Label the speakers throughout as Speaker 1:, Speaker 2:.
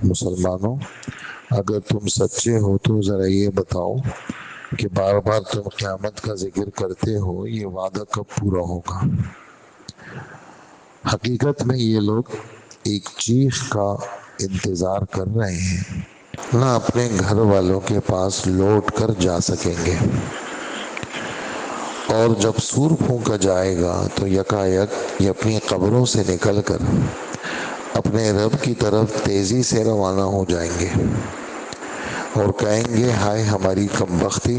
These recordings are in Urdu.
Speaker 1: مسلمانوں اگر تم سچے ہو تو ذرا یہ بتاؤ کہ بار بار تم قیامت کا ذکر کرتے ہو، یہ وعدہ کب پورا ہوگا؟ حقیقت میں یہ لوگ ایک چیخ کا انتظار کر رہے ہیں، نہ اپنے گھر والوں کے پاس لوٹ کر جا سکیں گے، اور جب سور پھونکا جائے گا تو یکایک یہ اپنی قبروں سے نکل کر اپنے رب کی طرف تیزی سے روانہ ہو جائیں گے اور کہیں گے، ہائے ہماری کمبختی،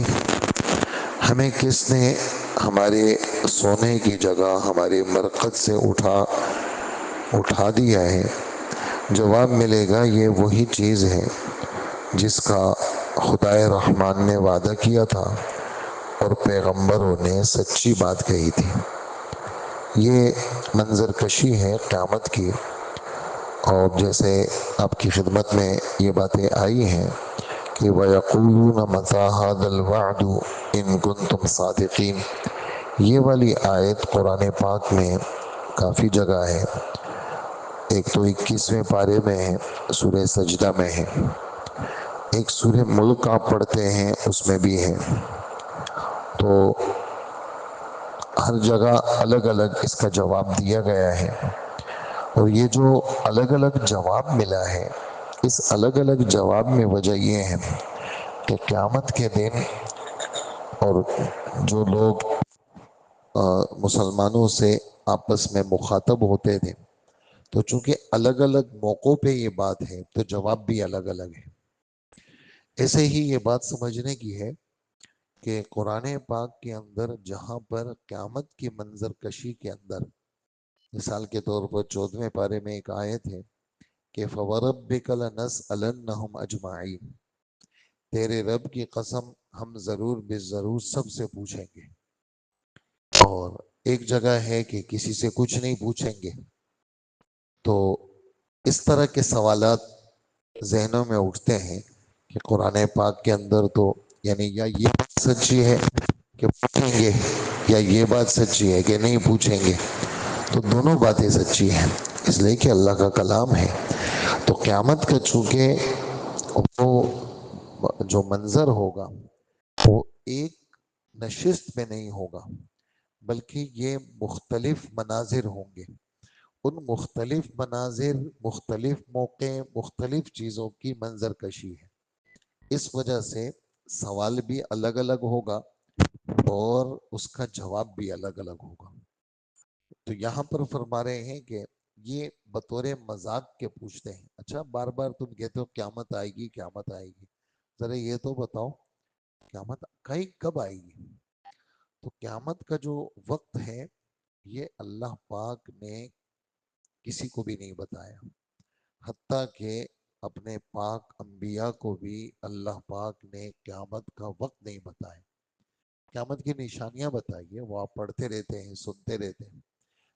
Speaker 1: ہمیں کس نے ہمارے سونے کی جگہ ہمارے مرقد سے اٹھا دیا ہے؟ جواب ملے گا، یہ وہی چیز ہے جس کا خدائے رحمان نے وعدہ کیا تھا اور پیغمبروں نے سچی بات کہی تھی۔ یہ منظر کشی ہے قیامت کی، اور جیسے آپ کی خدمت میں یہ باتیں آئی ہیں کہ وَيَقُولُونَ مَتَىٰ هَٰذَا الْوَعْدُ إِن كُنتُمْ صَادِقِينَ، یہ والی آیت قرآن پاک میں کافی جگہ ہے۔ ایک تو 21ویں پارے میں ہے، سورہ سجدہ میں ہے، ایک سورہ ملک آپ پڑھتے ہیں اس میں بھی ہے، تو ہر جگہ الگ الگ اس کا جواب دیا گیا ہے۔ اور یہ جو الگ الگ جواب ملا ہے، اس الگ الگ جواب میں وجہ یہ ہے کہ قیامت کے دن اور جو لوگ مسلمانوں سے آپس میں مخاطب ہوتے تھے، تو چونکہ الگ الگ موقعوں پہ یہ بات ہے تو جواب بھی الگ الگ ہے۔ ایسے ہی یہ بات سمجھنے کی ہے کہ قرآن پاک کے اندر جہاں پر قیامت کی منظر کشی کے اندر، مثال کے طور پر 14ویں پارے میں ایک آیت ہے کہ فَوَرَبِّكَ لَنَسْأَلَنَّهُمْ أَجْمَعِينَ، تیرے رب کی قسم ہم ضرور بے ضرور سب سے پوچھیں گے۔ اور ایک جگہ ہے کہ کسی سے کچھ نہیں پوچھیں گے۔ تو اس طرح کے سوالات ذہنوں میں اٹھتے ہیں کہ قرآن پاک کے اندر تو یعنی یا یہ بات سچی ہے کہ پوچھیں گے، یا یہ بات سچی ہے کہ نہیں پوچھیں گے، تو دونوں باتیں سچی ہیں، اس لیے کہ اللہ کا کلام ہے۔ تو قیامت کا چونکہ وہ جو منظر ہوگا وہ ایک نشست میں نہیں ہوگا، بلکہ یہ مختلف مناظر ہوں گے۔ ان مختلف مناظر، مختلف موقع، مختلف چیزوں کی منظر کشی ہے، اس وجہ سے سوال بھی الگ الگ ہوگا اور اس کا جواب بھی الگ الگ ہوگا۔ تو یہاں پر فرما رہے ہیں کہ یہ بطور مذاق کے پوچھتے ہیں، اچھا بار بار تم کہتے ہو قیامت آئے گی قیامت آئے گی، ذرا یہ تو بتاؤ قیامت کب آئے گی؟ تو قیامت کا جو وقت ہے یہ اللہ پاک نے کسی کو بھی نہیں بتایا، حتیٰ کہ اپنے پاک انبیاء کو بھی اللہ پاک نے قیامت کا وقت نہیں بتایا۔ قیامت کی نشانیاں بتائیے، وہ آپ پڑھتے رہتے ہیں، سنتے رہتے ہیں،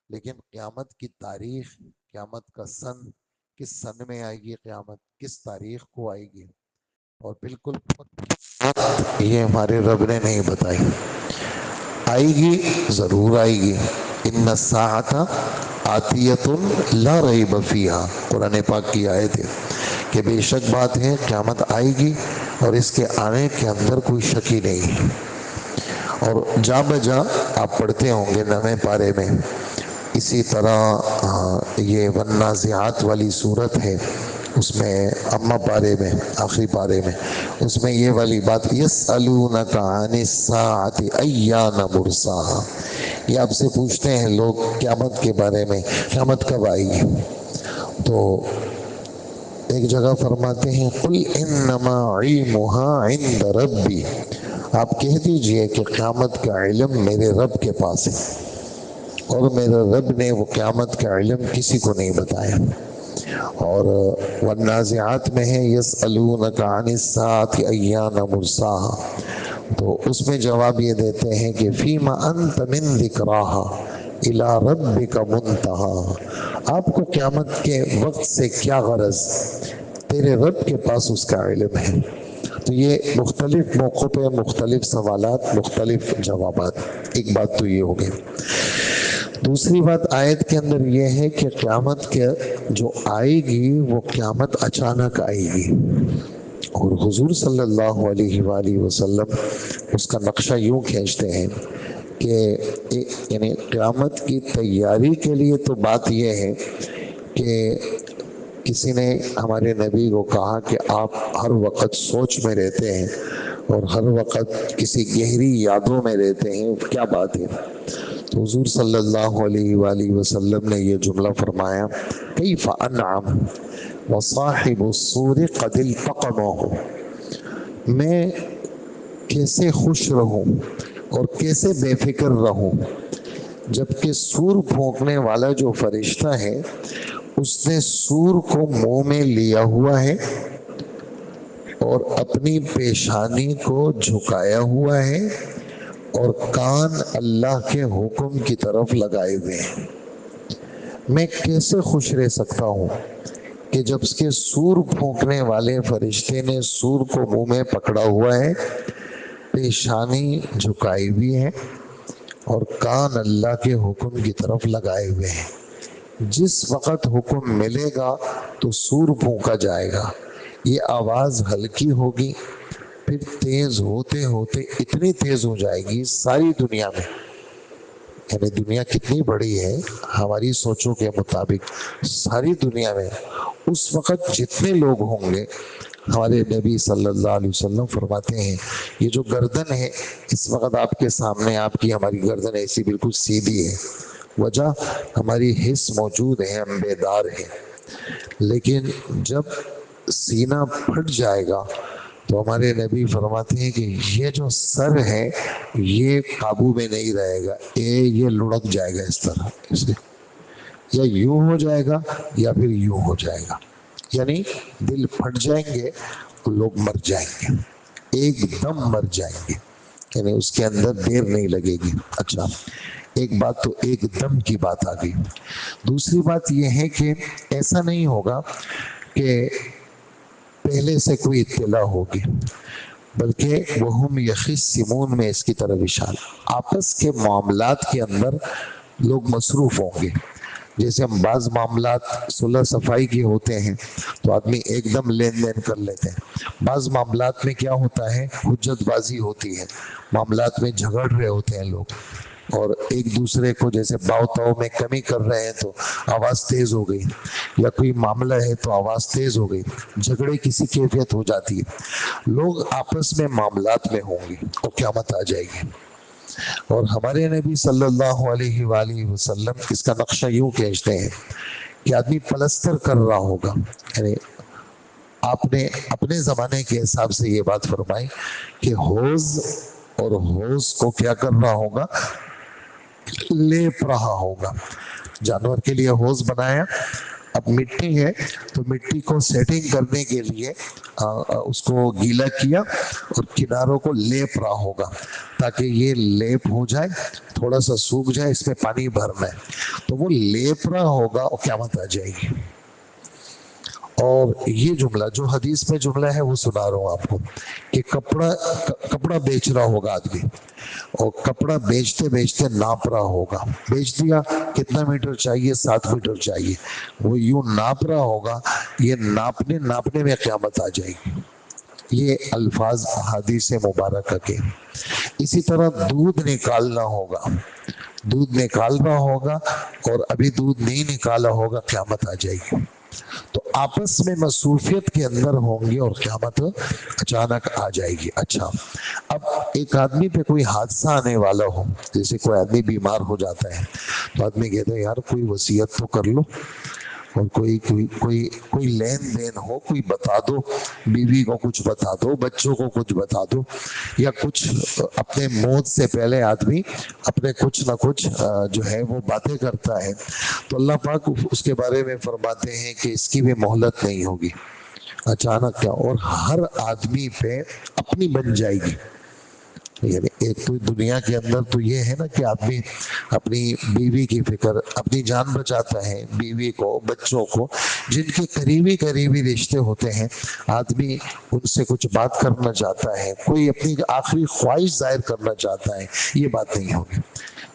Speaker 1: لیکن قیامت کی تاریخ، قیامت کا سن، کس سن میں آئے گی قیامت، کس تاریخ کو آئے گی، اور بالکل یہ ہمارے رب نے نہیں بتائی۔ آئے گی، ضرور آئے گی، ان الساعۃ آتیۃ لا ریب فیہا، قرآن پاک کی آیت ہے کہ بے شک بات ہے قیامت آئے گی اور اس کے آنے کے اندر کوئی شک ہی نہیں ہے۔ اور جا بجا آپ پڑھتے ہوں گے 9ویں پارے میں، اسی طرح یہ والنازعات والی صورت ہے، اس میں اما پارے میں، آخری پارے میں، اس میں یہ والی بات یسألونک عن الساعۃ ایان مرساہا، یہ آپ سے پوچھتے ہیں لوگ قیامت کے بارے میں، قیامت کب آئے گی؟ تو ایک جگہ فرماتے ہیں قل انما علمها عند ربی، آپ کہہ دیجئے کہ قیامت کا علم میرے رب کے پاس ہے، اور میرے رب نے وہ قیامت کا علم کسی کو نہیں بتایا۔ اور والنازعات میں ہے یسألونک عن الساعۃ ایان مرساہا، تو اس میں جواب یہ دیتے ہیں کہ فیما انت من ذکراہا الی ربک منتہا، آپ کو قیامت کے وقت سے کیا غرض، تیرے رب کے پاس اس کا علم ہے۔ تو یہ مختلف موقعوں پہ مختلف سوالات، مختلف جوابات، ایک بات تو یہ ہو گئی۔ دوسری بات آیت کے اندر یہ ہے کہ قیامت کے جو آئے گی وہ قیامت اچانک آئے گی، اور حضور صلی اللہ علیہ وآلہ وسلم اس کا نقشہ یوں کھینچتے ہیں کہ یعنی قیامت کی تیاری کے لیے تو بات یہ ہے کہ کسی نے ہمارے نبی کو کہا کہ آپ ہر وقت سوچ میں رہتے ہیں اور ہر وقت کسی گہری یادوں میں رہتے ہیں، کیا بات ہے؟ تو حضور صلی اللہ علیہ وآلہ وسلم نے یہ جملہ فرمایا، کیف انعم وصاحب السور قد التقمه، میں کیسے خوش رہوں اور کیسے بے فکر رہوں جبکہ سور پھونکنے والا جو فرشتہ ہے اس نے سور کو منہ میں لیا ہوا ہے اور اپنی پیشانی کو جھکایا ہوا ہے اور کان اللہ کے حکم کی طرف لگائے ہوئے ہیں۔ میں کیسے خوش رہ سکتا ہوں کہ جب اس کے سور پھونکنے والے فرشتے نے سور کو منہ میں پکڑا ہوا ہے، پیشانی جھکائی ہوئی ہے اور کان اللہ کے حکم کی طرف لگائے ہوئے ہیں۔ جس وقت حکم ملے گا تو سور پھونکا جائے گا، یہ آواز ہلکی ہوگی، پھر تیز ہوتے ہوتے اتنی تیز ہو جائے گی ساری دنیا میں، یعنی دنیا کتنی بڑی ہے ہماری سوچوں کے مطابق، ساری دنیا میں اس وقت جتنے لوگ ہوں گے، ہمارے نبی صلی اللہ علیہ وسلم فرماتے ہیں یہ جو گردن ہے اس وقت آپ کے سامنے، آپ کی ہماری گردن ایسی بالکل سیدھی ہے، وجہ ہماری حس موجود ہے، ہم بیدار ہیں، لیکن جب سینہ پھٹ جائے گا تو ہمارے نبی فرماتے ہیں کہ یہ جو سر ہے یہ قابو میں نہیں رہے گا، یہ لڑک جائے گا اس طرح، اسے یا یوں ہو جائے گا یا پھر یوں ہو جائے گا، یعنی دل پھٹ جائیں گے تو لوگ مر جائیں گے، ایک دم مر جائیں گے، یعنی اس کے اندر دیر نہیں لگے گی۔ اچھا، ایک بات تو ایک دم کی بات آ گئی۔ دوسری بات یہ ہے کہ ایسا نہیں ہوگا کہ پہلے سے کوئی اطلاع ہوگی، بلکہ وہم یخصمون میں اس کی طرف اشارہ، آپس کے معاملات کے اندر لوگ مصروف ہوں گے۔ جیسے ہم بعض معاملات صلح صفائی کے ہوتے ہیں تو آدمی ایک دم لین دین کر لیتے ہیں، بعض معاملات میں کیا ہوتا ہے حجت بازی ہوتی ہے، معاملات میں جھگڑ رہے ہوتے ہیں لوگ اور ایک دوسرے کو جیسے باؤ تاؤ میں کمی کر رہے ہیں تو آواز تیز ہو گئی، یا کوئی معاملہ ہے تو آواز تیز ہو گئی، جھگڑے کسی کیفیت ہو جاتی ہے، لوگ آپس میں معاملات میں ہوں گے اور قیامت آ جائے گی۔ اور ہمارے نبی صلی اللہ علیہ وآلہ وسلم اس کا نقشہ یوں کھینچتے ہیں کہ آدمی پلستر کر رہا ہوگا، یعنی آپ نے اپنے زمانے کے حساب سے یہ بات فرمائی کہ حوض اور حوض کو کیا کر رہا ہوگا، لیپ رہا ہوگا، جانور کے لیے حوض بنایا، اب مٹی ہے تو مٹی کو سیٹنگ کرنے کے لیے اس کو گیلا کیا اور کناروں کو لیپ رہا ہوگا تاکہ یہ لیپ ہو جائے، تھوڑا سا سوکھ جائے، اس میں پانی بھرنا ہے تو وہ لیپ رہا ہوگا اور قیامت آ جائے گی۔ اور یہ جملہ جو حدیث میں جملہ ہے وہ سنا رہا ہوں آپ کو کہ کپڑا بیچ رہا ہوگا آدمی اور کپڑا بیچتے بیچتے ناپ رہا ہوگا، بیچ دیا کتنا میٹر چاہیے، 7 میٹر چاہیے، وہ یوں ناپ رہا ہوگا، یہ ناپنے میں قیامت آ جائے گی۔ یہ الفاظ حدیث مبارکہ کے۔ اسی طرح دودھ نکالنا ہوگا، دودھ نکال رہا ہوگا اور ابھی دودھ نہیں نکالا ہوگا، قیامت آ جائے گی۔ تو آپس میں مصروفیت کے اندر ہوں گے اور قیامت اچانک آ جائے گی۔ اچھا، اب ایک آدمی پہ کوئی حادثہ آنے والا ہو، جیسے کوئی آدمی بیمار ہو جاتا ہے تو آدمی کہتا ہے یار کوئی وصیت تو کر لو، اور کوئی لین دین ہو، کوئی بتا دو، بیوی کو کچھ بتا دو، بچوں کو کچھ بتا دو، یا کچھ اپنے موت سے پہلے آدمی اپنے کچھ نہ کچھ جو ہے وہ باتیں کرتا ہے، تو اللہ پاک اس کے بارے میں فرماتے ہیں کہ اس کی بھی مہلت نہیں ہوگی، اچانک کیا، اور ہر آدمی پہ اپنی بن جائے گی۔ یعنی ایک تو دنیا کے اندر تو یہ ہے نا کہ آدمی اپنی بیوی کی فکر، اپنی جان بچاتا ہے، بیوی کو، بچوں کو، جن کے قریبی رشتے ہوتے ہیں، آدمی ان سے کچھ بات کرنا چاہتا ہے، کوئی اپنی آخری خواہش ظاہر کرنا چاہتا ہے، یہ بات نہیں ہوگی۔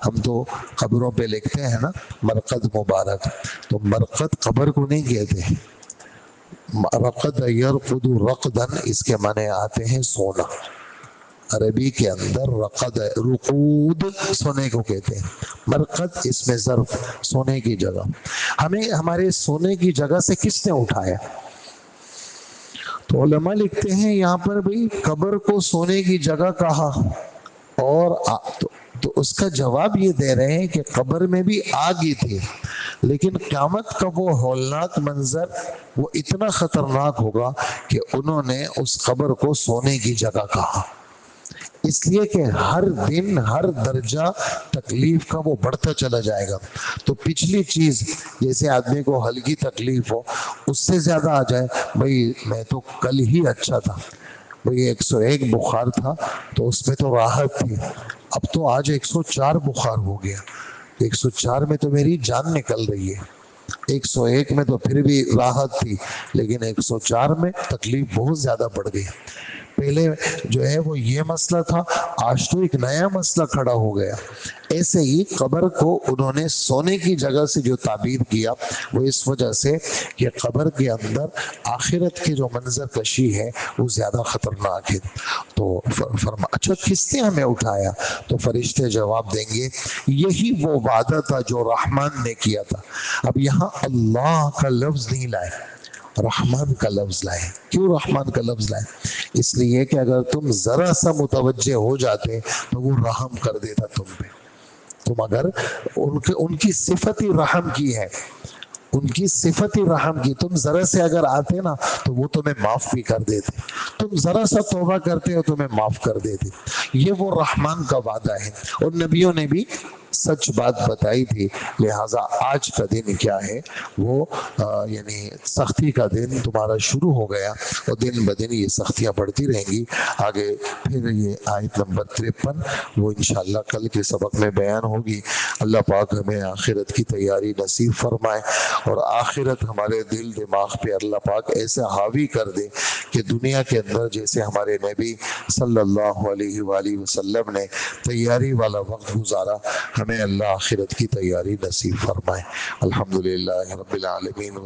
Speaker 1: ہم تو قبروں پہ لکھتے ہیں نا مرقد مبارک، تو مرقد قبر کو نہیں کہتے. رقد یرقد رقدن، اس کے معنی آتے ہیں سونا. عربی کے اندر رقد رقود سونے کو کہتے ہیں، مرقد اس میں ظرف سونے کی جگہ. ہمیں ہمارے سونے کی جگہ سے کس نے اٹھایا؟ تو علماء لکھتے ہیں یہاں پر بھئی قبر کو سونے کی جگہ کہا، اور تو اس کا جواب یہ دے رہے ہیں کہ قبر میں بھی آگ ہی تھی، لیکن قیامت کا وہ ہولناک منظر وہ اتنا خطرناک ہوگا کہ انہوں نے اس قبر کو سونے کی جگہ کہا، اس لیے کہ ہر دن ہر درجہ تکلیف کا وہ بڑھتا چلا جائے گا. تو پچھلی چیز جیسے آدمی کو ہلکی تکلیف ہو اس سے زیادہ آ جائے، بھئی میں تو کل ہی اچھا تھا، بھئی 101 بخار تھا تو اس میں تو راحت تھی، اب تو آج 104 بخار ہو گیا، 104 میں تو میری جان نکل رہی ہے. 101 میں تو پھر بھی راحت تھی، لیکن 104 میں تکلیف بہت زیادہ بڑھ گئی. پہلے جو ہے وہ یہ مسئلہ تھا، آج تو ایک نیا مسئلہ کھڑا ہو گیا. ایسے ہی قبر کو انہوں نے سونے کی جگہ سے جو تعبیر کیا وہ اس وجہ سے کہ قبر کے اندر آخرت کی جو منظر کشی ہے وہ زیادہ خطرناک ہے. تو اچھا کس نے ہمیں اٹھایا؟ تو فرشتے جواب دیں گے یہی وہ وعدہ تھا جو رحمان نے کیا تھا. اب یہاں اللہ کا لفظ نہیں لائے، رحمان کا لفظ لائے. کیوں رحمان کا لفظ لائے؟ اس لیے کہ اگر تم ذرا سا متوجہ ہو جاتے تو وہ رحم کر دیتا تم پہ. تم اگر ان کی صفت ہی رحم کی ہے، ان کی صفت ہی رحم کی، تم ذرا سے اگر آتے نا تو وہ تمہیں معاف بھی کر دیتے، تم ذرا سا توبہ کرتے ہو تمہیں معاف کر دیتے. یہ وہ رحمان کا وعدہ ہے، اور نبیوں نے بھی سچ بات بتائی تھی. لہٰذا آج کا دن کیا ہے وہ یعنی سختی کا دن تمہارا شروع ہو گیا، اور دن بدن یہ سختیاں بڑھتی رہیں گی. آگے پھر یہ آیت نمبر 53 وہ انشاءاللہ کل کے سبق میں بیان ہوگی. اللہ پاک ہمیں آخرت کی تیاری نصیب فرمائے، اور آخرت ہمارے دل دماغ پہ اللہ پاک ایسا حاوی کر دے کہ دنیا کے اندر جیسے ہمارے نبی صلی اللہ علیہ وآلہ وسلم نے تیاری والا وقت گزارا، ہمیں اللہ آخرت کی تیاری نصیب فرمائے. الحمدللہ رب العالمین.